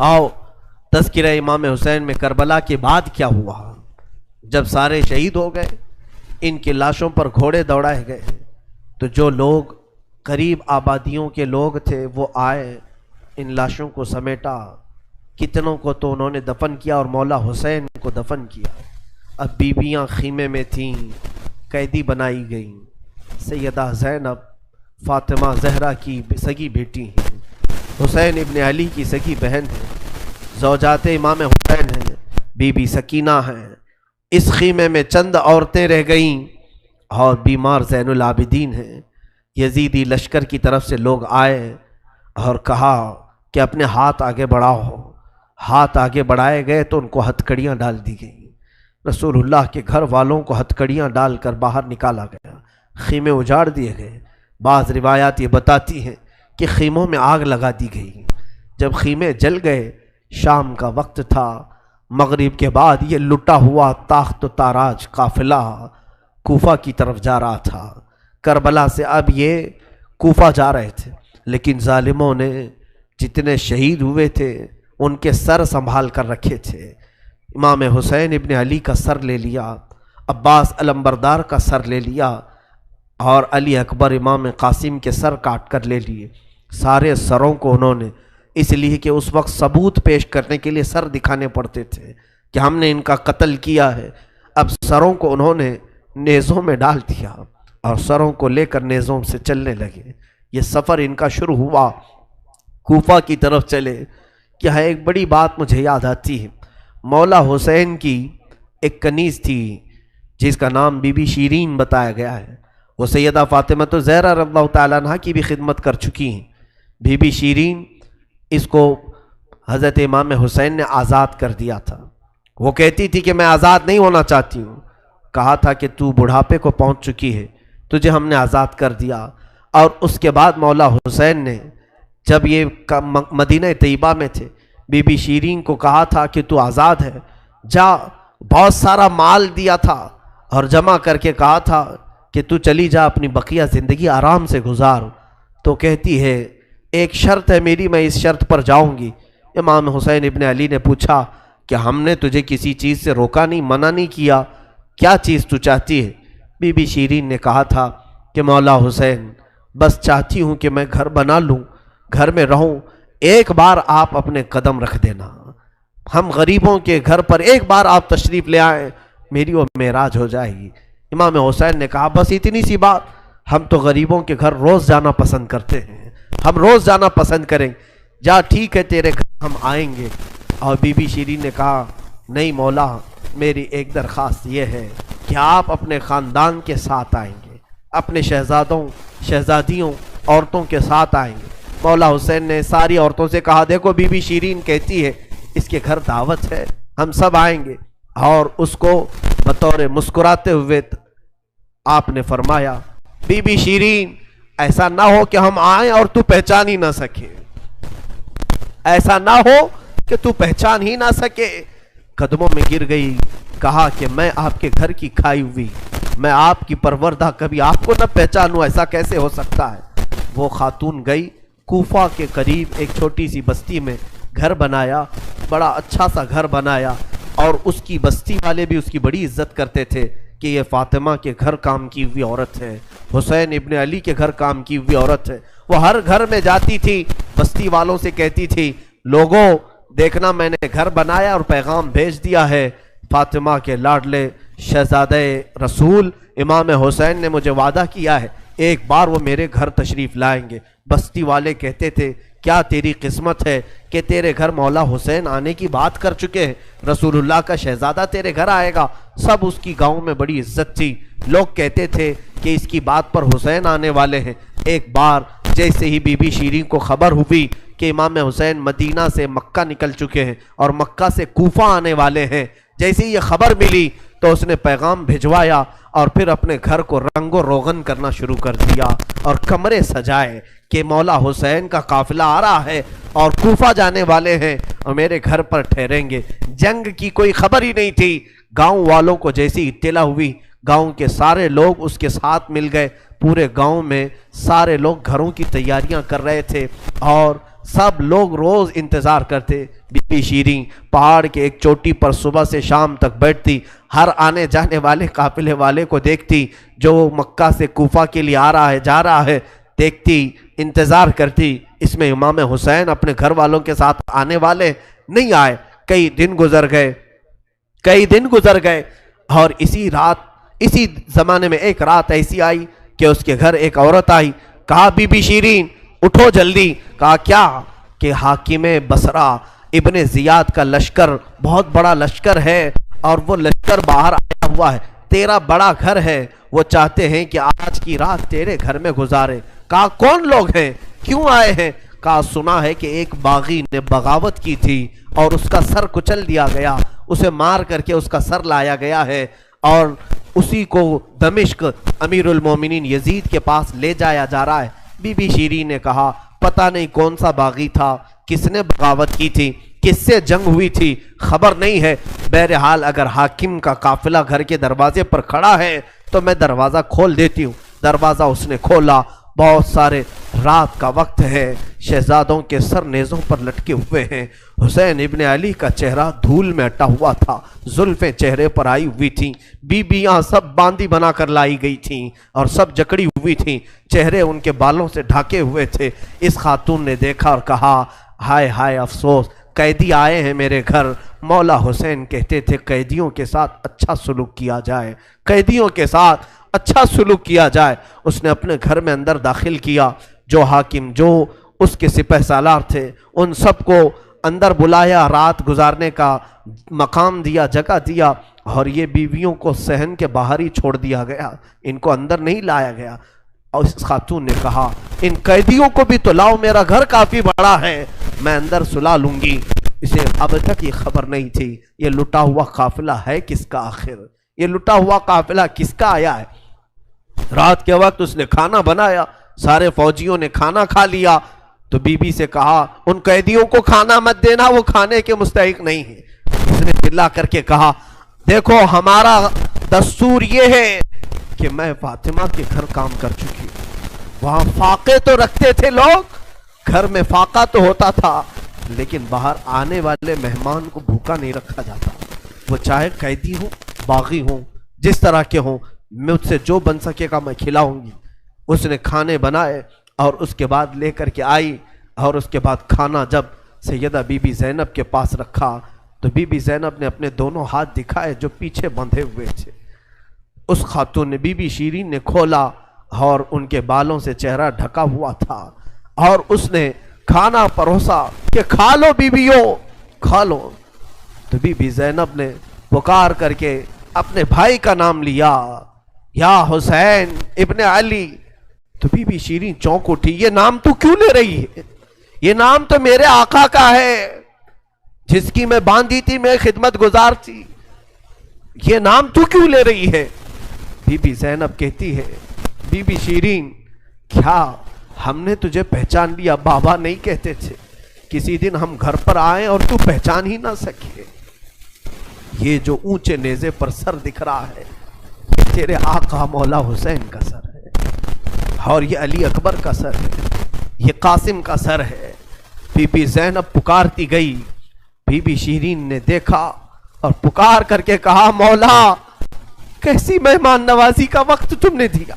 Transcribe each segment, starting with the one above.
آؤ تذکرہ امام حسین میں کربلا کے بعد کیا ہوا۔ جب سارے شہید ہو گئے، ان کی لاشوں پر گھوڑے دوڑائے گئے، تو جو لوگ قریب آبادیوں کے لوگ تھے وہ آئے، ان لاشوں کو سمیٹا، کتنوں کو تو انہوں نے دفن کیا اور مولا حسین کو دفن کیا۔ اب بیویاں خیمے میں تھیں، قیدی بنائی گئیں۔ سیدہ زینب فاطمہ زہرا کی سگی بیٹی ہیں، حسین ابن علی کی سگی بہن ہیں، زوجات امام حسین ہیں، بی بی سکینہ ہیں۔ اس خیمے میں چند عورتیں رہ گئیں اور بیمار زین العابدین ہیں۔ یزیدی لشکر کی طرف سے لوگ آئے اور کہا کہ اپنے ہاتھ آگے بڑھاؤ۔ ہاتھ آگے بڑھائے گئے تو ان کو ہتھکڑیاں ڈال دی گئیں۔ رسول اللہ کے گھر والوں کو ہتھکڑیاں ڈال کر باہر نکالا گیا، خیمے اجاڑ دیے گئے۔ بعض روایات یہ بتاتی ہیں کہ خیموں میں آگ لگا دی گئی۔ جب خیمے جل گئے، شام کا وقت تھا، مغرب کے بعد یہ لٹا ہوا تاخت و تاراج قافلہ کوفہ کی طرف جا رہا تھا۔ کربلا سے اب یہ کوفہ جا رہے تھے، لیکن ظالموں نے جتنے شہید ہوئے تھے ان کے سر سنبھال کر رکھے تھے۔ امام حسین ابن علی کا سر لے لیا، عباس علمبردار کا سر لے لیا، اور علی اکبر امام قاسم کے سر کاٹ کر لے لیے۔ سارے سروں کو انہوں نے، اس لیے کہ اس وقت ثبوت پیش کرنے کے لیے سر دکھانے پڑتے تھے کہ ہم نے ان کا قتل کیا ہے۔ اب سروں کو انہوں نے نیزوں میں ڈال دیا اور سروں کو لے کر نیزوں سے چلنے لگے۔ یہ سفر ان کا شروع ہوا، کوفہ کی طرف چلے۔ کیا ہے، ایک بڑی بات مجھے یاد آتی ہے۔ مولا حسین کی ایک کنیز تھی جس کا نام بی بی شیرین بتایا گیا ہے۔ وہ سیدہ فاطمہ زہرا رضی اللہ تعالیٰ عنہ کی بھی خدمت کر چکی ہیں۔ بی بی شیرین، اس کو حضرت امام حسین نے آزاد کر دیا تھا۔ وہ کہتی تھی کہ میں آزاد نہیں ہونا چاہتی ہوں۔ کہا تھا کہ تو بڑھاپے کو پہنچ چکی ہے، تجھے ہم نے آزاد کر دیا۔ اور اس کے بعد مولا حسین نے جب یہ مدینہ طیبہ میں تھے، بی بی شیرین کو کہا تھا کہ تو آزاد ہے، جا۔ بہت سارا مال دیا تھا اور جمع کر کے کہا تھا کہ تو چلی جا، اپنی بقیہ زندگی آرام سے گزار۔ تو کہتی ہے ایک شرط ہے میری، میں اس شرط پر جاؤں گی۔ امام حسین ابن علی نے پوچھا کہ ہم نے تجھے کسی چیز سے روکا نہیں، منع نہیں کیا، کیا چیز تو چاہتی ہے؟ بی بی شیرین نے کہا تھا کہ مولا حسین، بس چاہتی ہوں کہ میں گھر بنا لوں، گھر میں رہوں، ایک بار آپ اپنے قدم رکھ دینا، ہم غریبوں کے گھر پر ایک بار آپ تشریف لے آئیں، میری وہ معراج ہو جائے گی۔ امام حسین نے کہا بس اتنی سی بات، ہم تو غریبوں کے گھر روز جانا پسند کرتے ہیں، ہم روز جانا پسند کریں، جا ٹھیک ہے تیرے گھر ہم آئیں گے۔ اور بی بی شیرین نے کہا نہیں مولا، میری ایک درخواست یہ ہے کہ آپ اپنے خاندان کے ساتھ آئیں گے، اپنے شہزادوں شہزادیوں عورتوں کے ساتھ آئیں گے۔ مولا حسین نے ساری عورتوں سے کہا دیکھو بی بی شیرین کہتی ہے اس کے گھر دعوت ہے، ہم سب آئیں گے۔ اور اس کو بطور مسکراتے ہوئے آپ نے فرمایا بی بی شیرین، ایسا نہ ہو کہ ہم آئیں اور تو پہچان ہی نہ سکے، ایسا نہ ہو کہ تو پہچان ہی نہ سکے۔ قدموں میں گر گئی، کہا کہ میں آپ کے گھر کی کھائی ہوئی، میں آپ کی پروردہ، کبھی آپ کو نہ پہچانوں، ایسا کیسے ہو سکتا ہے؟ وہ خاتون گئی، کوفہ کے قریب ایک چھوٹی سی بستی میں گھر بنایا، بڑا اچھا سا گھر بنایا، اور اس کی بستی والے بھی اس کی بڑی عزت کرتے تھے کہ یہ فاطمہ کے گھر کام کی ہوئی عورت ہے، حسین ابن علی کے گھر کام کی ہوئی عورت ہے۔ وہ ہر گھر میں جاتی تھی، بستی والوں سے کہتی تھی لوگوں دیکھنا میں نے گھر بنایا اور پیغام بھیج دیا ہے، فاطمہ کے لاڈلے شہزادہ رسول امام حسین نے مجھے وعدہ کیا ہے ایک بار وہ میرے گھر تشریف لائیں گے۔ بستی والے کہتے تھے کیا تیری قسمت ہے کہ تیرے گھر مولا حسین آنے کی بات کر چکے ہیں، رسول اللہ کا شہزادہ تیرے گھر آئے گا۔ سب اس کی گاؤں میں بڑی عزت تھی، لوگ کہتے تھے کہ اس کی بات پر حسین آنے والے ہیں۔ ایک بار جیسے ہی بی بی شیرین کو خبر ہوئی کہ امام حسین مدینہ سے مکہ نکل چکے ہیں اور مکہ سے کوفہ آنے والے ہیں، جیسے ہی یہ خبر ملی تو اس نے پیغام بھجوایا اور پھر اپنے گھر کو رنگ و روغن کرنا شروع کر دیا اور کمرے سجائے کہ مولا حسین کا قافلہ آ رہا ہے اور کوفہ جانے والے ہیں اور میرے گھر پر ٹھہریں گے۔ جنگ کی کوئی خبر ہی نہیں تھی۔ گاؤں والوں کو جیسی اطلاع ہوئی، گاؤں کے سارے لوگ اس کے ساتھ مل گئے۔ پورے گاؤں میں سارے لوگ گھروں کی تیاریاں کر رہے تھے اور سب لوگ روز انتظار کرتے. بی بی شیریں پہاڑ کے ایک چوٹی پر صبح سے شام تک بیٹھتی، ہر آنے جانے والے قافلے والے کو دیکھتی، جو مکہ سے کوفہ کے لیے آ رہا ہے جا رہا ہے دیکھتی، انتظار کرتی. اس میں امام حسین اپنے گھر والوں کے ساتھ آنے والے نہیں آئے. کئی دن گزر گئے اور اسی زمانے میں ایک رات ایسی آئی کہ اس کے گھر ایک عورت آئی. کہا بی بی شیرین اٹھو جلدی. کہا کیا؟ کہ حاکم بصرہ ابن زیاد کا لشکر بہت بڑا لشکر ہے اور وہ لشکر باہر آیا ہوا ہے، تیرا بڑا گھر ہے، وہ چاہتے ہیں کہ آج کی رات تیرے گھر میں گزارے. کہا کون لوگ ہیں، کیوں آئے ہیں؟ کہا سنا ہے کہ ایک باغی نے بغاوت کی تھی اور اس کا سر کچل دیا گیا، اسے مار کر کے اس کا سر لایا گیا ہے اور اسی کو دمشق امیر المومنین یزید کے پاس لے جایا جا رہا ہے. بی بی شیریں نے کہا پتہ نہیں کون سا باغی تھا، کس نے بغاوت کی تھی، کس سے جنگ ہوئی تھی، خبر نہیں ہے. بہرحال اگر حاکم کا قافلہ گھر کے دروازے پر کھڑا ہے تو میں دروازہ کھول دیتی ہوں. دروازہ اس نے کھولا. بہت سارے رات کا وقت ہے، شہزادوں کے سر نیزوں پر لٹکے ہوئے ہیں. حسین ابن علی کا چہرہ دھول میں اٹا ہوا تھا، زلفیں چہرے پر آئی ہوئی تھیں، بیبیاں سب باندی بنا کر لائی گئی تھیں اور سب جکڑی ہوئی تھیں، چہرے ان کے بالوں سے ڈھاکے ہوئے تھے. اس خاتون نے دیکھا اور کہا ہائے ہائے افسوس، قیدی آئے ہیں میرے گھر. مولا حسین کہتے تھے قیدیوں کے ساتھ اچھا سلوک کیا جائے، قیدیوں کے ساتھ اچھا سلوک کیا جائے. اس نے اپنے گھر میں اندر داخل کیا، جو حاکم جو اس کے سپہ سالار تھے ان سب کو اندر بلایا، رات گزارنے کا مقام دیا، جگہ دیا اور یہ بیویوں کو صحن کے باہر ہی چھوڑ دیا گیا، ان کو اندر نہیں لایا گیا. اور اس خاتون نے کہا ان قیدیوں کو بھی تو لاؤ، میرا گھر کافی بڑا ہے، میں اندر سلا لوں گی. اسے اب تک یہ خبر نہیں تھی یہ لٹا ہوا قافلہ ہے کس کا، آخر یہ لٹا ہوا قافلہ کس کا آیا ہے. رات کے وقت اس نے کھانا بنایا، سارے فوجیوں نے کھانا کھا لیا تو بی بی سے کہا ان قیدیوں کو کھانا مت دینا، وہ کھانے کے مستحق نہیں ہے. اس نے چلا کر کے کہا دیکھو ہمارا دستور یہ ہے کہ میں فاطمہ کے گھر کام کر چکی ہوں، وہاں فاقے تو رکھتے تھے لوگ، گھر میں فاقہ تو ہوتا تھا لیکن باہر آنے والے مہمان کو بھوکا نہیں رکھا جاتا، وہ چاہے قیدی ہوں باغی ہوں جس طرح کے ہوں، مجھ سے جو بن سکے گا میں کھلاؤں گی. اس نے کھانے بنائے اور اس کے بعد لے کر کے آئی اور اس کے بعد کھانا جب سیدہ بی بی زینب کے پاس رکھا تو بی بی زینب نے اپنے دونوں ہاتھ دکھائے جو پیچھے بندھے ہوئے تھے. اس خاتون نے بی بی شیریں نے کھولا اور ان کے بالوں سے چہرہ ڈھکا ہوا تھا اور اس نے کھانا پروسا کہ کھا لو بیبیوں کھا لو. تو بی بی زینب نے پکار کر کے اپنے بھائی کا نام لیا، یا حسین ابن علی. تو بی بی شیریں چونک اٹھی، یہ نام تو کیوں لے رہی ہے؟ یہ نام تو میرے آقا کا ہے جس کی میں باندھی تھی، میں خدمت گزار تھی، یہ نام تو کیوں لے رہی ہے؟ بی بی زینب کہتی ہے بی بی شیریں کیا ہم نے تجھے پہچان لیا؟ بابا نہیں کہتے تھے کسی دن ہم گھر پر آئیں اور تو پہچان ہی نہ سکے. یہ جو اونچے نیزے پر سر دکھ رہا ہے یہ تیرے آقا مولا حسین کا سر ہے اور یہ علی اکبر کا سر ہے، یہ قاسم کا سر ہے. بی بی زینب پکارتی گئی. بی بی شیریں نے دیکھا اور پکار کر کے کہا مولا کیسی مہمان نوازی کا وقت تم نے دیا،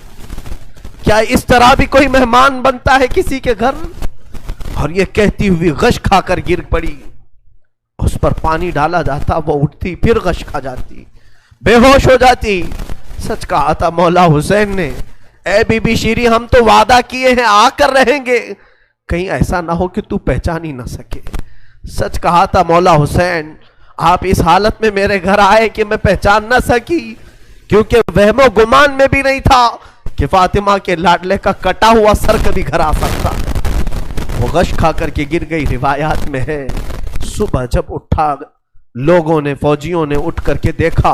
کیا اس طرح بھی کوئی مہمان بنتا ہے کسی کے گھر؟ اور یہ کہتی ہوئی غش کھا کر گر پڑی. اس پر پانی ڈالا جاتا، وہ اٹھتی پھر غش کھا جاتی، بے ہوش ہو جاتی. سچ کہا تھا مولا حسین نے، اے بی بی شیریں ہم تو وعدہ کیے ہیں آ کر رہیں گے، کہیں ایسا نہ ہو کہ تو پہچان ہی نہ سکے. سچ کہا تھا مولا حسین، آپ اس حالت میں میرے گھر آئے کہ میں پہچان نہ سکی، کیونکہ وہم و گمان میں بھی نہیں تھا کہ فاطمہ کے لاڈلے کا کٹا ہوا سر کبھی گھر آ سکتا. وہ غش کھا کر کے گر گئی. روایات میں ہے صبح جب اٹھا لوگوں نے فوجیوں نے اٹھ کر کے دیکھا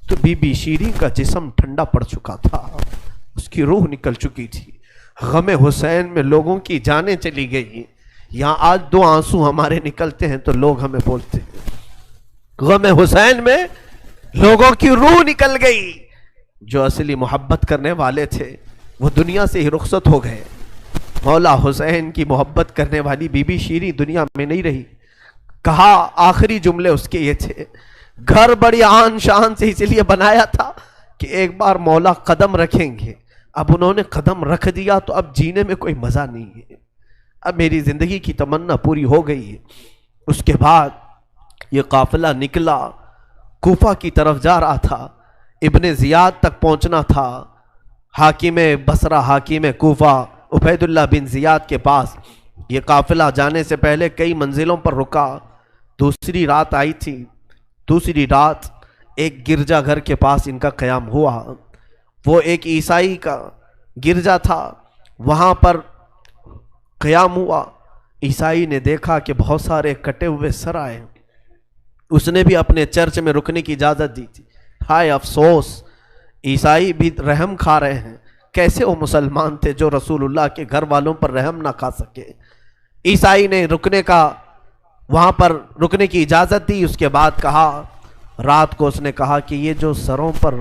تو بی بی شیریں کا جسم ٹھنڈا پڑ چکا تھا، اس کی روح نکل چکی تھی. غم حسین میں لوگوں کی جانیں چلی گئی. یہاں آج دو آنسو ہمارے نکلتے ہیں تو لوگ ہمیں بولتے ہیں غم حسین میں لوگوں کی روح نکل گئی. جو اصلی محبت کرنے والے تھے وہ دنیا سے ہی رخصت ہو گئے. مولا حسین کی محبت کرنے والی بی بی شیریں دنیا میں نہیں رہی. کہا آخری جملے اس کے یہ تھے، گھر بڑی آن شان سے اس لیے بنایا تھا کہ ایک بار مولا قدم رکھیں گے. اب انہوں نے قدم رکھ دیا تو اب جینے میں کوئی مزہ نہیں ہے، اب میری زندگی کی تمنا پوری ہو گئی ہے. اس کے بعد یہ قافلہ نکلا، کوفہ کی طرف جا رہا تھا، ابن زیاد تک پہنچنا تھا. حاکم بصرہ، حاکم کوفہ عبید اللہ بن زیاد کے پاس یہ قافلہ جانے سے پہلے کئی منزلوں پر رکا. دوسری رات آئی تھی. دوسری رات ایک گرجا گھر کے پاس ان کا قیام ہوا. وہ ایک عیسائی کا گرجا تھا، وہاں پر قیام ہوا. عیسائی نے دیکھا کہ بہت سارے کٹے ہوئے سر آئے. اس نے بھی اپنے چرچ میں رکنے کی اجازت دی تھی. ہائے افسوس، عیسائی بھی رحم کھا رہے ہیں. کیسے وہ مسلمان تھے جو رسول اللہ کے گھر والوں پر رحم نہ کھا سکے. عیسائی نے وہاں پر رکنے کی اجازت دی. اس کے بعد کہا، رات کو اس نے کہا کہ یہ جو سروں پر،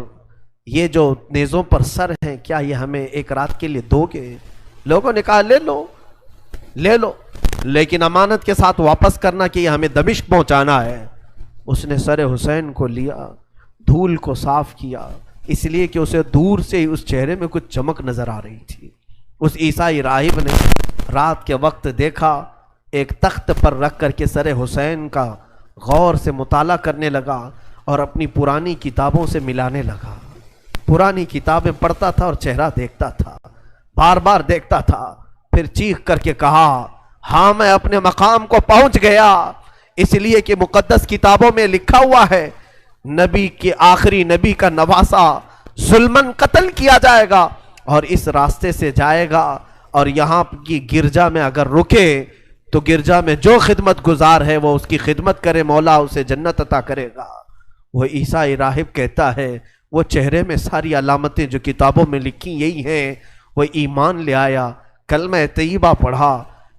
یہ جو نیزوں پر سر ہیں، کیا یہ ہمیں ایک رات کے لیے دو گے؟ لوگوں نے کہا لے لو لے لو، لیکن امانت کے ساتھ واپس کرنا کہ یہ ہمیں دمشق پہنچانا ہے. اس نے سر حسین کو لیا، دھول کو صاف کیا، اس لیے کہ اسے دور سے ہی اس چہرے میں کچھ چمک نظر آ رہی تھی. اس عیسائی راہب نے رات کے وقت دیکھا، ایک تخت پر رکھ کر کے سر حسین کا غور سے مطالعہ کرنے لگا اور اپنی پرانی کتابوں سے ملانے لگا. پرانی کتابیں پڑھتا تھا اور چہرہ دیکھتا تھا، بار بار دیکھتا تھا. پھر چیخ کر کے کہا، ہاں میں اپنے مقام کو پہنچ گیا، اس لیے کہ مقدس کتابوں میں لکھا ہوا ہے نبی کے آخری نبی کا نواسا ظلمن قتل کیا جائے گا اور اس راستے سے جائے گا، اور یہاں کی گرجا میں اگر رکے تو گرجا میں جو خدمت گزار ہے وہ اس کی خدمت کرے، مولا اسے جنت عطا کرے گا. وہ عیسائی راہب کہتا ہے وہ چہرے میں ساری علامتیں جو کتابوں میں لکھی یہی ہیں. وہ ایمان لے آیا، کلمہ طیبہ پڑھا،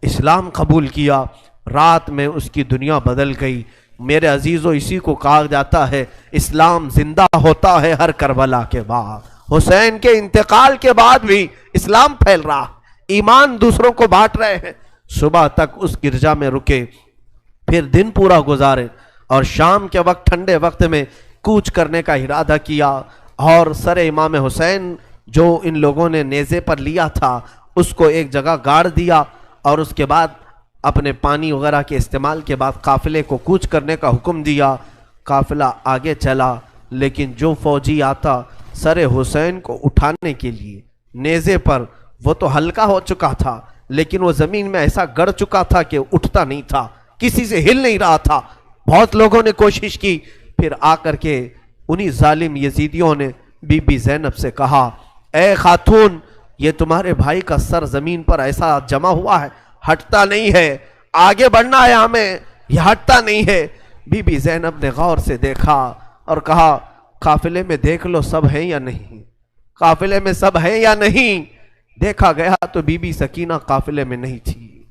اسلام قبول کیا. رات میں اس کی دنیا بدل گئی. میرے عزیزو، اسی کو کہا جاتا ہے اسلام زندہ ہوتا ہے ہر کربلا کے بعد. حسین کے انتقال کے بعد بھی اسلام پھیل رہا، ایمان دوسروں کو بانٹ رہے ہیں. صبح تک اس گرجا میں رکے، پھر دن پورا گزارے اور شام کے وقت ٹھنڈے وقت میں کوچ کرنے کا ارادہ کیا. اور سر امام حسین جو ان لوگوں نے نیزے پر لیا تھا اس کو ایک جگہ گاڑ دیا، اور اس کے بعد اپنے پانی وغیرہ کے استعمال کے بعد قافلے کو کوچ کرنے کا حکم دیا. قافلہ آگے چلا، لیکن جو فوجی آتا سر حسین کو اٹھانے کے لیے نیزے پر، وہ تو ہلکا ہو چکا تھا لیکن وہ زمین میں ایسا گڑ چکا تھا کہ اٹھتا نہیں تھا، کسی سے ہل نہیں رہا تھا. بہت لوگوں نے کوشش کی. پھر آ کر کے انہی ظالم یزیدیوں نے بی بی زینب سے کہا، اے خاتون، یہ تمہارے بھائی کا سر زمین پر ایسا جمع ہوا ہے، ہٹتا نہیں ہے، آگے بڑھنا ہے ہمیں، یہ ہٹتا نہیں ہے. بی بی زینب نے غور سے دیکھا اور کہا، قافلے میں دیکھ لو سب ہیں یا نہیں، قافلے میں سب ہیں یا نہیں. دیکھا گیا تو بی بی سکینہ قافلے میں نہیں تھی،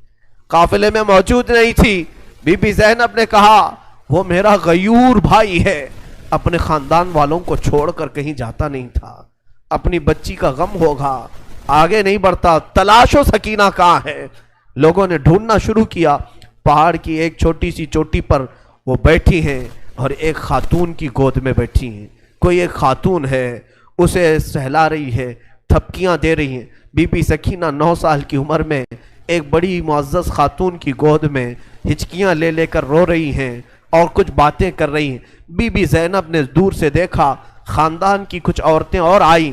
قافلے میں موجود نہیں تھی. بی بی زینب نے کہا، وہ میرا غیور بھائی ہے، اپنے خاندان والوں کو چھوڑ کر کہیں جاتا نہیں تھا، اپنی بچی کا غم ہوگا، آگے نہیں بڑھتا، تلاشو سکینہ کہاں ہے. لوگوں نے ڈھونڈنا شروع کیا. پہاڑ کی ایک چھوٹی سی چوٹی پر وہ بیٹھی ہیں اور ایک خاتون کی گود میں بیٹھی ہیں. کوئی ایک خاتون ہے، اسے سہلا رہی ہے، تھپکیاں دے رہی ہیں. بی بی سکینہ 9 سال کی عمر میں ایک بڑی معزز خاتون کی گود میں ہچکیاں لے لے کر رو رہی ہیں اور کچھ باتیں کر رہی ہیں. بی بی زینب نے دور سے دیکھا، خاندان کی کچھ عورتیں اور آئیں،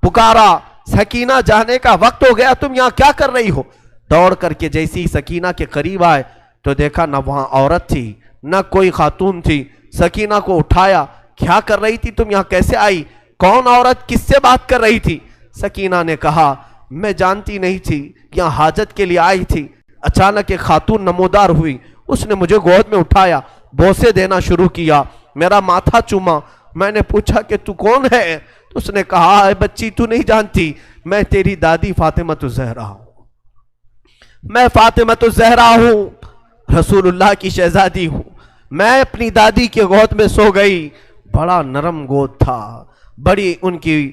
پکارا، سکینہ جانے کا وقت ہو گیا، تم یہاں کیا کر رہی ہو. دوڑ کر کے جیسی سکینہ کے قریب آئے تو دیکھا نہ وہاں عورت تھی نہ کوئی خاتون تھی. سکینہ کو اٹھایا، کیا کر رہی تھی تم یہاں، کیسے آئی، کون عورت، کس سے بات کر رہی تھی. سکینہ نے کہا، میں جانتی نہیں تھی، یہاں حاجت کے لیے آئی تھی، اچانک ایک خاتون نمودار ہوئی، اس نے مجھے گود میں اٹھایا، بوسے دینا شروع کیا، میرا ماتھا چوما. میں نے پوچھا کہ تو کون ہے، تو اس نے کہا، اے بچی تو نہیں جانتی، میں تیری دادی فاطمہ الزہرا ہوں، میں فاطمہ الزہرا ہوں، رسول اللہ کی شہزادی ہوں. میں اپنی دادی کے گود میں سو گئی، بڑا نرم گود تھا، بڑی ان کی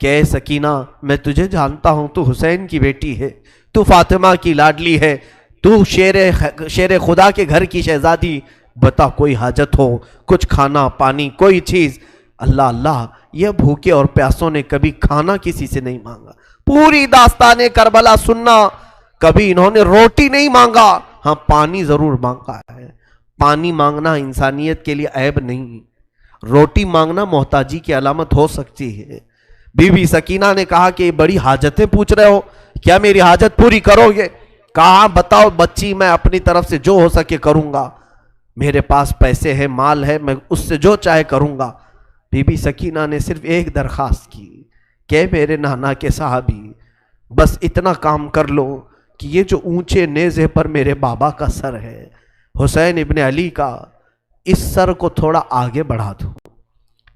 کہ اے سکینہ میں تجھے جانتا ہوں، تو حسین کی بیٹی ہے، تو فاطمہ کی لاڈلی ہے، تو شیر خدا کے گھر کی شہزادی، بتا کوئی حاجت ہو، کچھ کھانا پانی کوئی چیز۔ اللہ اللہ، یہ بھوکے اور پیاسوں نے کبھی کھانا کسی سے نہیں مانگا۔ پوری داستان کربلا سننا، کبھی انہوں نے روٹی نہیں مانگا، ہاں پانی ضرور مانگا ہے۔ پانی مانگنا انسانیت کے لیے عیب نہیں، روٹی مانگنا محتاجی کی علامت ہو سکتی ہے۔ بی بی سکینہ نے کہا کہ بڑی حاجتیں پوچھ رہے ہو، کیا میری حاجت پوری کرو گے؟ کہا بتاؤ بچی، میں اپنی طرف سے جو ہو سکے کروں گا، میرے پاس پیسے ہیں، مال ہے، میں اس سے جو چاہے کروں گا۔ بی بی سکینہ نے صرف ایک درخواست کی کہ میرے نانا کے صحابی، بس اتنا کام کر لو کہ یہ جو اونچے نیزے پر میرے بابا کا سر ہے، حسین ابن علی کا، اس سر کو تھوڑا آگے بڑھا دو،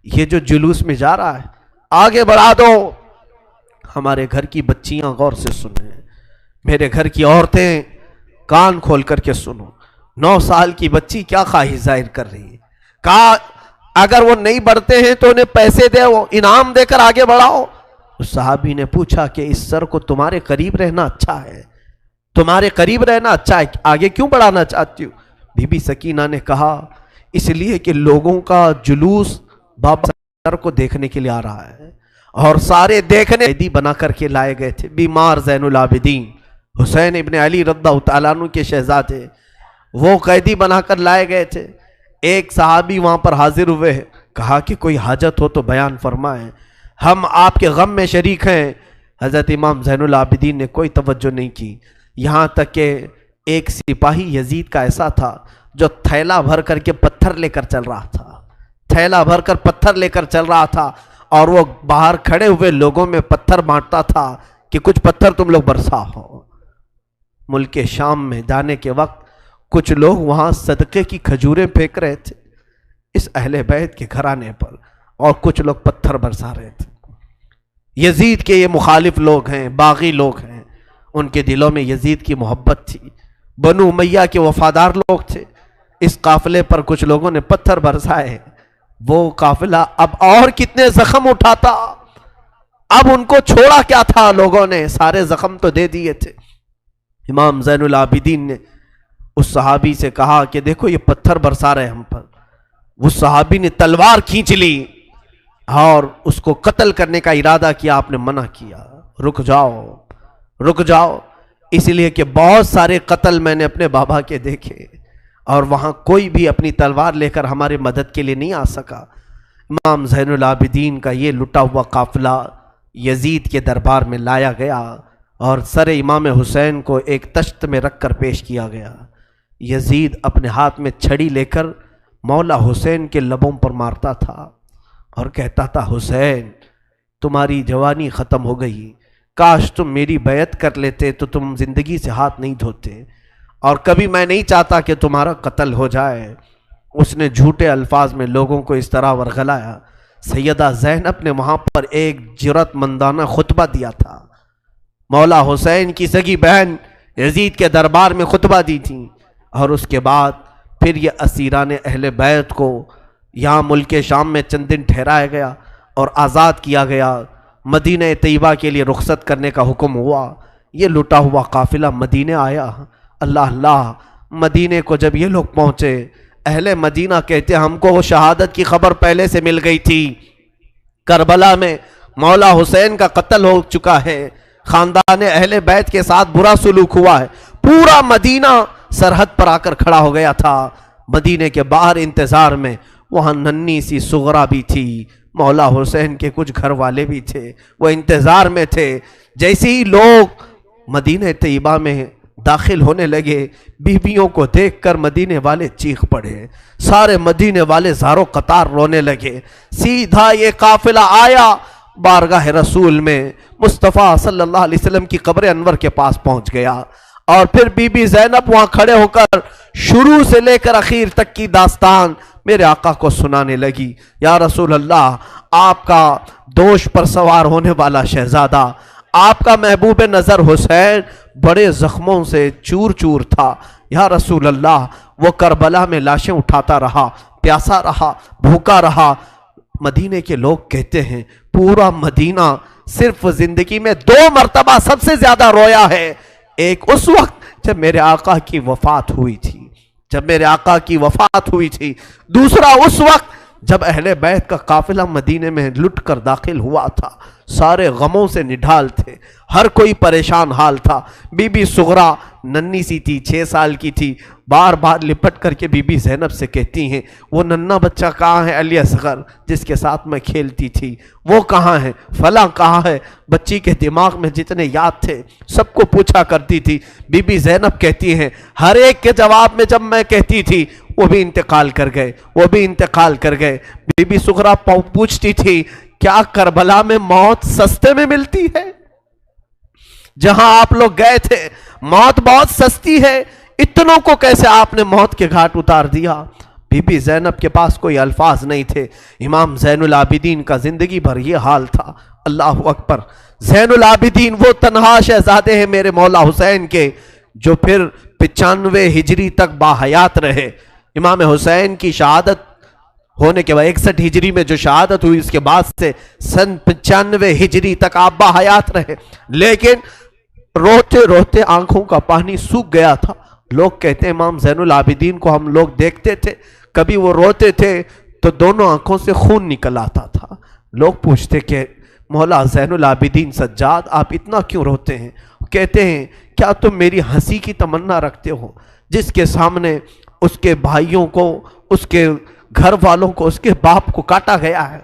یہ جو جلوس میں جا رہا ہے آگے بڑھا دو۔ ہمارے گھر کی بچیاں غور سے سنیں، میرے گھر کی عورتیں کان کھول کر کے سنو، 9 سال کی بچی کیا خواہش ظاہر کر رہی ہے۔ کہا اگر وہ نہیں بڑھتے ہیں تو انہیں پیسے دے، وہ انعام دے کر آگے بڑھاؤ۔ اس صحابی نے پوچھا کہ اس سر کو تمہارے قریب رہنا اچھا ہے، تمہارے قریب رہنا اچھا ہے، آگے کیوں بڑھانا چاہتی ہو؟ بی بی سکینہ نے کہا اس لیے کہ لوگوں کا جلوس بابا سر کو دیکھنے کے لیے آ رہا ہے، اور سارے دیکھنے قیدی بنا کر کے لائے گئے تھے۔ بیمار زین العابدین حسین ابن علی رضی اللہ تعالیٰ عنہ کے شہزادے، وہ قیدی بنا کر لائے گئے تھے۔ ایک صحابی وہاں پر حاضر ہوئے، کہا کہ کوئی حاجت ہو تو بیان فرمائیں، ہم آپ کے غم میں شریک ہیں۔ حضرت امام زین العابدین نے کوئی توجہ نہیں کی، یہاں تک کہ ایک سپاہی یزید کا ایسا تھا جو تھیلا بھر کر کے پتھر لے کر چل رہا تھا، تھیلا بھر کر پتھر لے کر چل رہا تھا، اور وہ باہر کھڑے ہوئے لوگوں میں پتھر بانٹتا تھا کہ کچھ پتھر تم لوگ برسا ہو۔ ملک شام میں جانے کے وقت کچھ لوگ وہاں صدقے کی کھجوریں پھینک رہے تھے اس اہل بیت کے گھرانے پر، اور کچھ لوگ پتھر برسا رہے تھے۔ یزید کے یہ مخالف لوگ ہیں، باغی لوگ ہیں، ان کے دلوں میں یزید کی محبت تھی، بنو امیہ کے وفادار لوگ تھے۔ اس قافلے پر کچھ لوگوں نے پتھر برسائے، وہ قافلہ اب اور کتنے زخم اٹھاتا، اب ان کو چھوڑا کیا تھا، لوگوں نے سارے زخم تو دے دیے تھے۔ امام زین العابدین نے اس صحابی سے کہا کہ دیکھو یہ پتھر برسا رہے ہم پر۔ اس صحابی نے تلوار کھینچ لی اور اس کو قتل کرنے کا ارادہ کیا، آپ نے منع کیا، رک جاؤ رک جاؤ، اس لیے کہ بہت سارے قتل میں نے اپنے بابا کے دیکھے، اور وہاں کوئی بھی اپنی تلوار لے کر ہمارے مدد کے لیے نہیں آ سکا۔ امام زین العابدین کا یہ لٹا ہوا قافلہ یزید کے دربار میں لایا گیا، اور سر امام حسین کو ایک تشت میں رکھ کر پیش کیا گیا۔ یزید اپنے ہاتھ میں چھڑی لے کر مولا حسین کے لبوں پر مارتا تھا اور کہتا تھا حسین تمہاری جوانی ختم ہو گئی، کاش تم میری بیعت کر لیتے تو تم زندگی سے ہاتھ نہیں دھوتے، اور کبھی میں نہیں چاہتا کہ تمہارا قتل ہو جائے۔ اس نے جھوٹے الفاظ میں لوگوں کو اس طرح ورغلایا۔ سیدہ زینب نے وہاں پر ایک جرأت مندانہ خطبہ دیا تھا، مولا حسین کی سگی بہن یزید کے دربار میں خطبہ دی تھی، اور اس کے بعد پھر یہ اسیران اہل بیت کو یہاں ملک شام میں چند دن ٹھہرایا گیا اور آزاد کیا گیا، مدینہ طیبہ کے لیے رخصت کرنے کا حکم ہوا۔ یہ لٹا ہوا قافلہ مدینہ آیا۔ اللہ اللہ، مدینے کو جب یہ لوگ پہنچے، اہل مدینہ کہتے ہم کو وہ شہادت کی خبر پہلے سے مل گئی تھی، کربلا میں مولا حسین کا قتل ہو چکا ہے، خاندان اہل بیت کے ساتھ برا سلوک ہوا ہے۔ پورا مدینہ سرحد پر آ کر کھڑا ہو گیا تھا، مدینے کے باہر انتظار میں۔ وہاں ننھی سی سغرا بھی تھی، مولا حسین کے کچھ گھر والے بھی تھے، وہ انتظار میں تھے۔ جیسے ہی لوگ مدینہ طیبہ میں داخل ہونے لگے، بیویوں کو دیکھ کر مدینے والے چیخ پڑے، سارے مدینے والے زاروں قطار رونے لگے۔ سیدھا یہ قافلہ آیا بارگاہ رسول میں، مصطفیٰ صلی اللہ علیہ وسلم کی قبر انور کے پاس پہنچ گیا، اور پھر بی بی زینب وہاں کھڑے ہو کر شروع سے لے کر اخیر تک کی داستان میرے آقا کو سنانے لگی۔ یا رسول اللہ، آپ کا دوش پر سوار ہونے والا شہزادہ، آپ کا محبوب نظر حسین بڑے زخموں سے چور چور تھا۔ یا رسول اللہ، وہ کربلا میں لاشیں اٹھاتا رہا، پیاسا رہا، بھوکا رہا۔ مدینے کے لوگ کہتے ہیں پورا مدینہ صرف زندگی میں 2 مرتبہ سب سے زیادہ رویا ہے. ایک اس وقت جب میرے آقا کی وفات ہوئی تھی، دوسرا اس وقت جب اہل بیت کا قافلہ مدینے میں لٹ کر داخل ہوا تھا. سارے غموں سے نڈھال تھے، ہر کوئی پریشان حال تھا. بی بی صغرا ننھی سی تھی، 6 سال کی تھی. بار بار لپٹ کر کے بی بی زینب سے کہتی ہیں وہ ننھا بچہ کہاں ہے علی اصغر جس کے ساتھ میں کھیلتی تھی، وہ کہاں ہے، فلاں کہاں ہے. بچی کے دماغ میں جتنے یاد تھے سب کو پوچھا کرتی تھی. بی بی زینب کہتی ہیں ہر ایک کے جواب میں جب میں کہتی تھی وہ بھی انتقال کر گئے. بی بی صغرا پوچھتی تھی کیا کربلا میں موت سستے میں ملتی ہے؟ جہاں آپ لوگ گئے تھے موت بہت سستی ہے، اتنوں کو کیسے آپ نے موت کے گھاٹ اتار دیا؟ بی بی زینب کے پاس کوئی الفاظ نہیں تھے. امام زین العابدین کا زندگی بھر یہ حال تھا. اللہ اکبر. زین العابدین وہ تنہا شہزادے ہیں میرے مولا حسین کے جو پھر 95 ہجری تک باحیات رہے. امام حسین کی شہادت ہونے کے بعد 61 ہجری میں جو شہادت ہوئی اس کے بعد سے سن 95 ہجری تک آپ باحیات رہے، لیکن روتے روتے آنکھوں کا پانی سوکھ گیا تھا. لوگ کہتے ہیں امام زین العابدین کو ہم لوگ دیکھتے تھے، کبھی وہ روتے تھے تو دونوں آنکھوں سے خون نکل آتا تھا. لوگ پوچھتے کہ مولا زین العابدین سجاد آپ اتنا کیوں روتے ہیں؟ کہتے ہیں کیا تم میری ہنسی کی تمنا رکھتے ہو جس کے سامنے اس کے بھائیوں کو، اس کے گھر والوں کو، اس کے باپ کو کاٹا گیا ہے،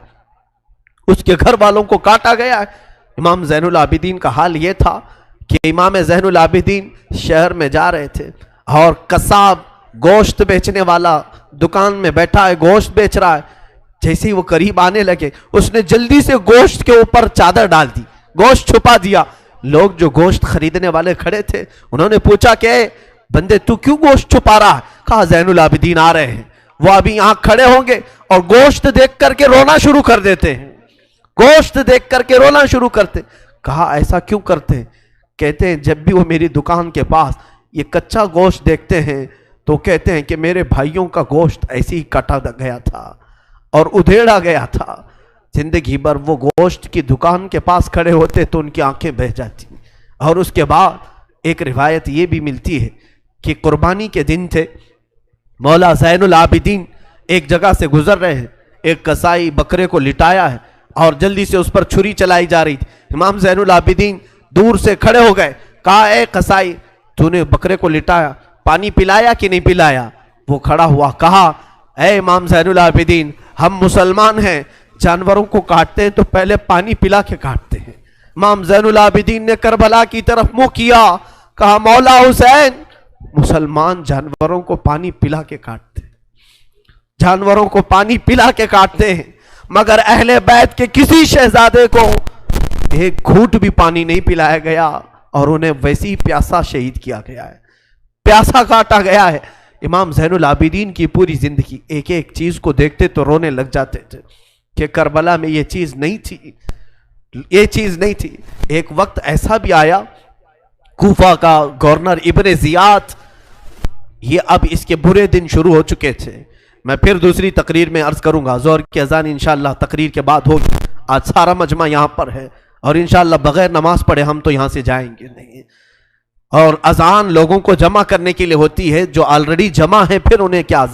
اس کے گھر والوں کو کاٹا گیا ہے. امام زین العابدین کا حال یہ تھا کہ امام زین العابدین شہر میں جا رہے تھے اور قصاب گوشت بیچنے والا دکان میں بیٹھا ہے، گوشت بیچ رہا ہے. جیسے ہی وہ قریب آنے لگے اس نے جلدی سے گوشت کے اوپر چادر ڈال دی، گوشت چھپا دیا. لوگ جو گوشت خریدنے والے کھڑے تھے انہوں نے پوچھا کہ بندے تو کیوں گوشت چھپا رہا ہے؟ کہا زین العابدین آ رہے ہیں، وہ ابھی یہاں کھڑے ہوں گے اور گوشت دیکھ کر کے رونا شروع کر دیتے ہیں، گوشت دیکھ کر کے رونا شروع کرتے. کہا ایسا کیوں کرتے ہیں؟ کہتے ہیں جب بھی وہ میری دکان کے پاس یہ کچا گوشت دیکھتے ہیں تو کہتے ہیں کہ میرے بھائیوں کا گوشت ایسے ہی کٹا گیا تھا اور ادھیڑا گیا تھا. زندگی بھر وہ گوشت کی دکان کے پاس کھڑے ہوتے تو ان کی آنکھیں بہہ جاتی. اور اس کے بعد ایک روایت یہ بھی ملتی ہے کہ قربانی کے دن تھے، مولا زین العابدین ایک جگہ سے گزر رہے ہیں، ایک قصائی بکرے کو لٹایا ہے اور جلدی سے اس پر چھری چلائی جا رہی تھی. امام زین العابدین دور سے کھڑے ہو گئے، کہا اے قصائی تو نے بکرے کو لٹایا، پانی پلایا کہ نہیں پلایا؟ وہ کھڑا ہوا، کہا اے امام زین العابدین ہم مسلمان ہیں، جانوروں کو کاٹتے ہیں تو پہلے پانی پلا کے کاٹتے ہیں. امام زین العابدین نے کربلا کی طرف منہ کیا، کہا مولا حسین مسلمان جانوروں کو پانی پلا کے کاٹتے ہیں، جانوروں کو پانی پلا کے کاٹتے ہیں، مگر اہل بیت کے کسی شہزادے کو ایک گھونٹ بھی پانی نہیں پلایا گیا اور انہیں ویسی پیاسا شہید کیا گیا ہے، پیاسا کاٹا گیا ہے. امام زین العابدین کی پوری زندگی ایک ایک چیز کو دیکھتے تو رونے لگ جاتے تھے کہ کربلا میں یہ چیز نہیں تھی، یہ چیز نہیں تھی. ایک وقت ایسا بھی آیا، کوفہ کا گورنر ابن زیاد، یہ اب اس کے برے دن شروع ہو چکے تھے. میں پھر دوسری تقریر میں عرض کروں گا، زہر کی اذان انشاءاللہ تقریر کے بعد ہوگی. آج سارا مجمع یہاں پر ہے اور انشاءاللہ بغیر نماز پڑھے ہم تو یہاں سے جائیں گے نہیں. اور اذان لوگوں کو جمع کرنے کے لیے ہوتی ہے، جو آلریڈی جمع ہیں پھر انہیں کیا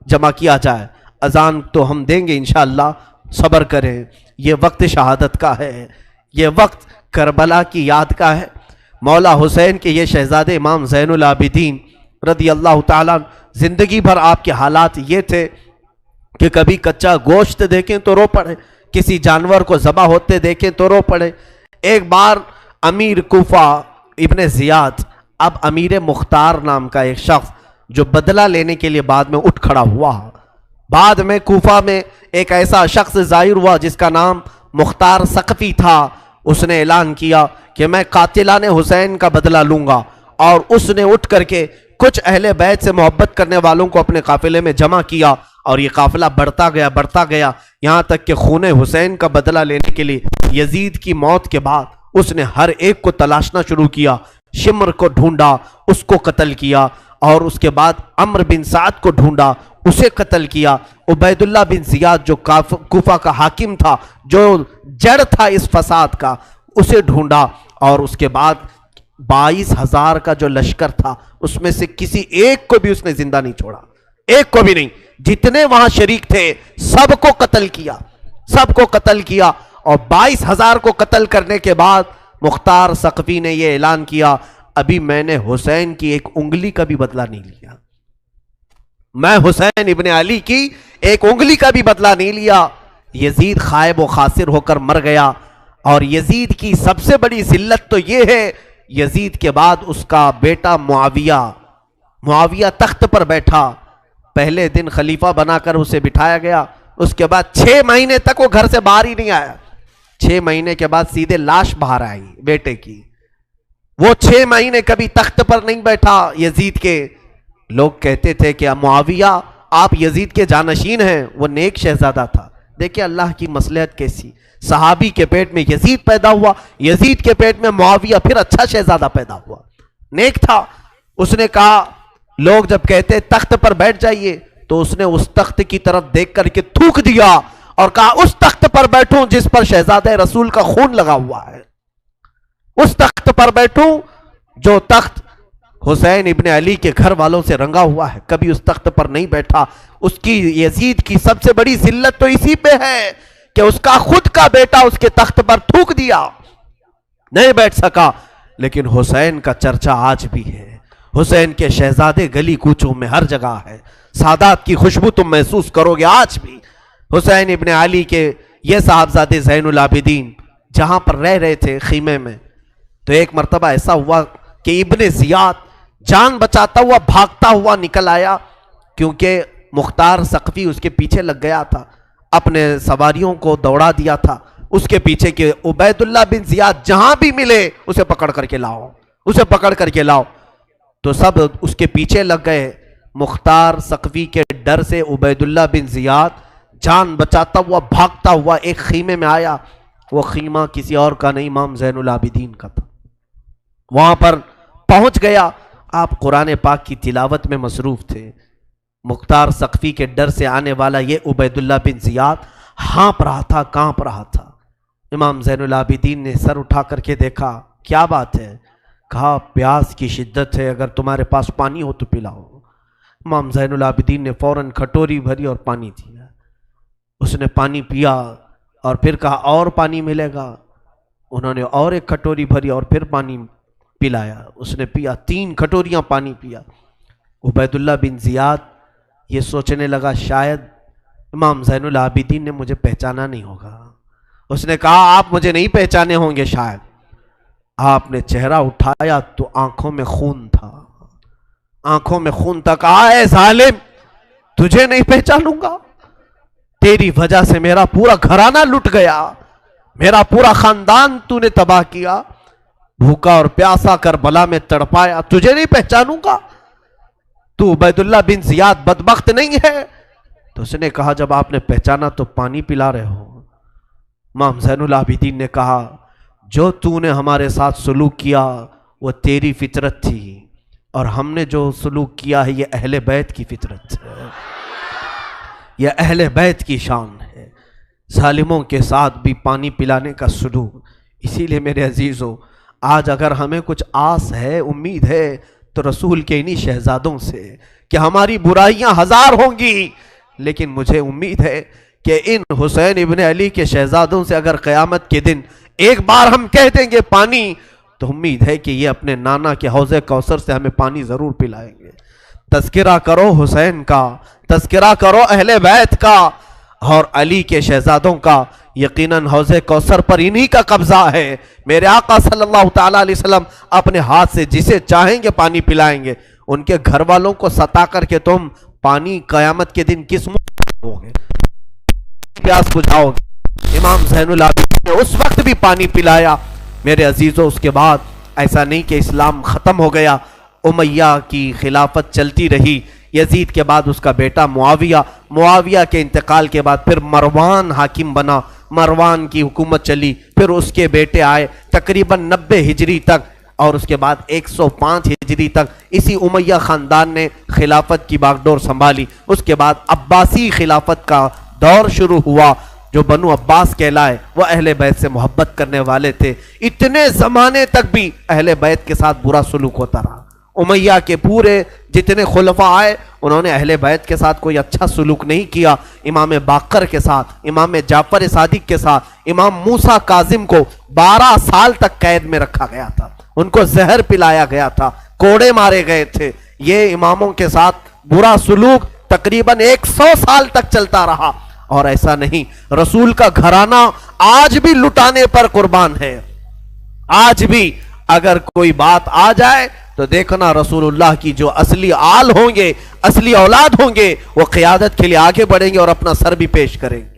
جمع کیا جائے. اذان تو ہم دیں گے انشاءاللہ، صبر کریں. یہ وقت شہادت کا ہے، یہ وقت کربلا کی یاد کا ہے. مولا حسین کے یہ شہزادے امام زین العابدین رضی اللہ تعالیٰ، زندگی بھر آپ کے حالات یہ تھے کہ کبھی کچا گوشت دیکھیں تو رو پڑے، کسی جانور کو ذبح ہوتے دیکھیں تو رو پڑے. ایک بار امیر کوفہ ابن زیاد، اب امیر مختار نام کا ایک شخص جو بدلہ لینے کے لیے بعد میں اٹھ کھڑا ہوا. بعد میں کوفہ میں ایک ایسا شخص ظاہر ہوا جس کا نام مختار ثقفی تھا. اس نے اعلان کیا کہ میں قاتلان حسین کا بدلہ لوں گا، اور اس نے اٹھ کر کے کچھ اہل بیت سے محبت کرنے والوں کو اپنے قافلے میں جمع کیا اور یہ قافلہ بڑھتا گیا یہاں تک کہ خون حسین کا بدلہ لینے کے لیے یزید کی موت کے بعد اس نے ہر ایک کو تلاشنا شروع کیا. شمر کو ڈھونڈا، اس کو قتل کیا، اور اس کے بعد عمرو بن سعد کو ڈھونڈا، اسے قتل کیا. عبید اللہ بن زیاد جو کوفہ کا حاکم تھا، جو جڑ تھا اس فساد کا، اسے ڈھونڈا، اور اس کے بعد 22,000 کا جو لشکر تھا اس میں سے کسی ایک کو بھی اس نے زندہ نہیں چھوڑا، ایک کو بھی نہیں. جتنے وہاں شریک تھے سب کو قتل کیا، سب کو قتل کیا. اور 22,000 کو قتل کرنے کے بعد مختار ثقفی نے یہ اعلان کیا، ابھی میں نے حسین کی ایک انگلی کا بھی بدلہ نہیں لیا، میں حسین ابن علی کی ایک انگلی کا بھی بدلہ نہیں لیا. یزید خائب و خاسر ہو کر مر گیا. اور یزید کی سب سے بڑی ذلت تو یہ ہے، یزید کے بعد اس کا بیٹا معاویہ تخت پر بیٹھا. پہلے دن خلیفہ بنا کر اسے بٹھایا گیا، اس کے بعد 6 مہینے تک وہ گھر سے باہر ہی نہیں آیا. 6 مہینے کے بعد سیدھے لاش باہر آئی بیٹے کی. وہ 6 مہینے کبھی تخت پر نہیں بیٹھا یزید کے. لوگ کہتے تھے کہ معاویہ آپ یزید کے جانشین ہیں، وہ نیک شہزادہ تھا. دیکھیں اللہ کی مصلحت کیسی، صحابی کے پیٹ میں یزید پیدا ہوا، یزید کے پیٹ میں معاویہ، پھر اچھا شہزادہ پیدا ہوا، نیک تھا. اس نے کہا، لوگ جب کہتے تخت پر بیٹھ جائیے تو اس نے اس تخت کی طرف دیکھ کر کے تھوک دیا اور کہا اس تخت پر بیٹھوں جس پر شہزادہ رسول کا خون لگا ہوا ہے، اس تخت پر بیٹھوں جو تخت حسین ابن علی کے گھر والوں سے رنگا ہوا ہے. کبھی اس تخت پر نہیں بیٹھا. اس کی یزید کی سب سے بڑی ذلت تو اسی پہ ہے کہ اس کا خود کا بیٹا اس کے تخت پر تھوک دیا، نہیں بیٹھ سکا. لیکن حسین کا چرچا آج بھی ہے، حسین کے شہزادے گلی کوچوں میں ہر جگہ ہے. سادات کی خوشبو تم محسوس کرو گے آج بھی. حسین ابن علی کے یہ صاحبزادے زین العابدین جہاں پر رہ رہے تھے خیمے میں، تو ایک مرتبہ ایسا ہوا کہ ابن زیاد جان بچاتا ہوا بھاگتا ہوا نکل آیا، کیونکہ مختار ثقفی اس کے پیچھے لگ گیا تھا، اپنے سواریوں کو دوڑا دیا تھا اس کے پیچھے کہ عبید اللہ بن زیاد جہاں بھی ملے اسے پکڑ کر کے لاؤ، اسے پکڑ کر کے لاؤ. تو سب اس کے پیچھے لگ گئے. مختار ثقفی کے ڈر سے عبید اللہ بن زیاد جان بچاتا ہوا بھاگتا ہوا ایک خیمے میں آیا. وہ خیمہ کسی اور کا نہیں، امام زین العابدین کا تھا. وہاں پر پہنچ گیا. آپ قرآن پاک کی تلاوت میں مصروف تھے. مختار ثقفی کے ڈر سے آنے والا یہ عبید اللہ بن زیاد ہانپ رہا تھا، کانپ رہا تھا. امام زین العابدین نے سر اٹھا کر کے دیکھا، کیا بات ہے؟ کہا پیاس کی شدت ہے، اگر تمہارے پاس پانی ہو تو پلاؤ. امام زین العابدین نے فوراً کھٹوری بھری اور پانی دیا. اس نے پانی پیا اور پھر کہا اور پانی ملے گا. انہوں نے اور ایک کھٹوری بھری اور پھر پانی پلایا. اس نے پیا، 3 کھٹوریاں پانی پیا. عبید اللہ بن زیاد یہ سوچنے لگا شاید امام زین العابدین نے مجھے پہچانا نہیں ہوگا. اس نے کہا آپ مجھے نہیں پہچانے ہوں گے شاید. آپ نے چہرہ اٹھایا تو آنکھوں میں خون تھا، آنکھوں میں خون تھا. کہا اے ظالم، تجھے نہیں پہچانوں گا؟ تیری وجہ سے میرا پورا گھرانہ لٹ گیا، میرا پورا خاندان تو نے تباہ کیا، بھوکا اور پیاسا کربلا میں تڑپایا، تجھے نہیں پہچانوں گا؟ تو عبید اللہ بن زیاد بدبخت نہیں ہے؟ تو اس نے کہا جب آپ نے پہچانا تو پانی پلا رہے ہو. امام زین العابدین نے کہا جو تو نے ہمارے ساتھ سلوک کیا وہ تیری فطرت تھی، اور ہم نے جو سلوک کیا ہے یہ اہل بیت کی فطرت ہے، یہ اہل بیت کی شان ہے. ظالموں کے ساتھ بھی پانی پلانے کا سلوک. اسی لیے میرے عزیزو، آج اگر ہمیں کچھ آس ہے، امید ہے، تو رسول کے انہی شہزادوں سے کہ ہماری برائیاں 1000 ہوں گی، لیکن مجھے امید ہے کہ ان حسین ابن علی کے شہزادوں سے اگر قیامت کے دن ایک بار ہم کہہ دیں گے پانی، تو امید ہے کہ یہ اپنے نانا کے حوض کوثر سے ہمیں پانی ضرور پلائیں گے. تذکرہ کرو حسین کا، تذکرہ کرو اہل بیت کا اور علی کے شہزادوں کا. یقیناً حوض کوثر پر انہی کا قبضہ ہے. میرے آقا صلی اللہ تعالیٰ علیہ وسلم اپنے ہاتھ سے جسے چاہیں گے پانی پلائیں گے. ان کے گھر والوں کو ستا کر کے تم پانی قیامت کے دن کس منہ ہو گے، پیاس بجھاؤ گے؟ امام زین العابدین نے اس وقت بھی پانی پلایا. میرے عزیزوں، اس کے بعد ایسا نہیں کہ اسلام ختم ہو گیا. امیہ کی خلافت چلتی رہی. یزید کے بعد اس کا بیٹا معاویہ کے انتقال کے بعد پھر مروان حاکم بنا. مروان کی حکومت چلی، پھر اس کے بیٹے آئے. تقریباً 90 ہجری تک اور اس کے بعد 105 ہجری تک اسی امیہ خاندان نے خلافت کی باغڈور سنبھالی. اس کے بعد عباسی خلافت کا دور شروع ہوا. جو بنو عباس کہلائے وہ اہل بیت سے محبت کرنے والے تھے. اتنے زمانے تک بھی اہل بیت کے ساتھ برا سلوک ہوتا رہا. امیہ کے پورے جتنے خلفاء آئے انہوں نے اہل بیت کے ساتھ کوئی اچھا سلوک نہیں کیا. امام باقر کے ساتھ، امام جعفر صادق کے ساتھ، امام موسیٰ کاظم کو 12 سال تک قید میں رکھا گیا تھا. ان کو زہر پلایا گیا تھا، کوڑے مارے گئے تھے. یہ اماموں کے ساتھ برا سلوک تقریباً 100 سال تک چلتا رہا. اور ایسا نہیں، رسول کا گھرانہ آج بھی لٹانے پر قربان ہے. آج بھی اگر کوئی بات آ جائے تو دیکھنا رسول اللہ کی جو اصلی آل ہوں گے، اصلی اولاد ہوں گے، وہ قیادت کے لیے آگے بڑھیں گے اور اپنا سر بھی پیش کریں گے.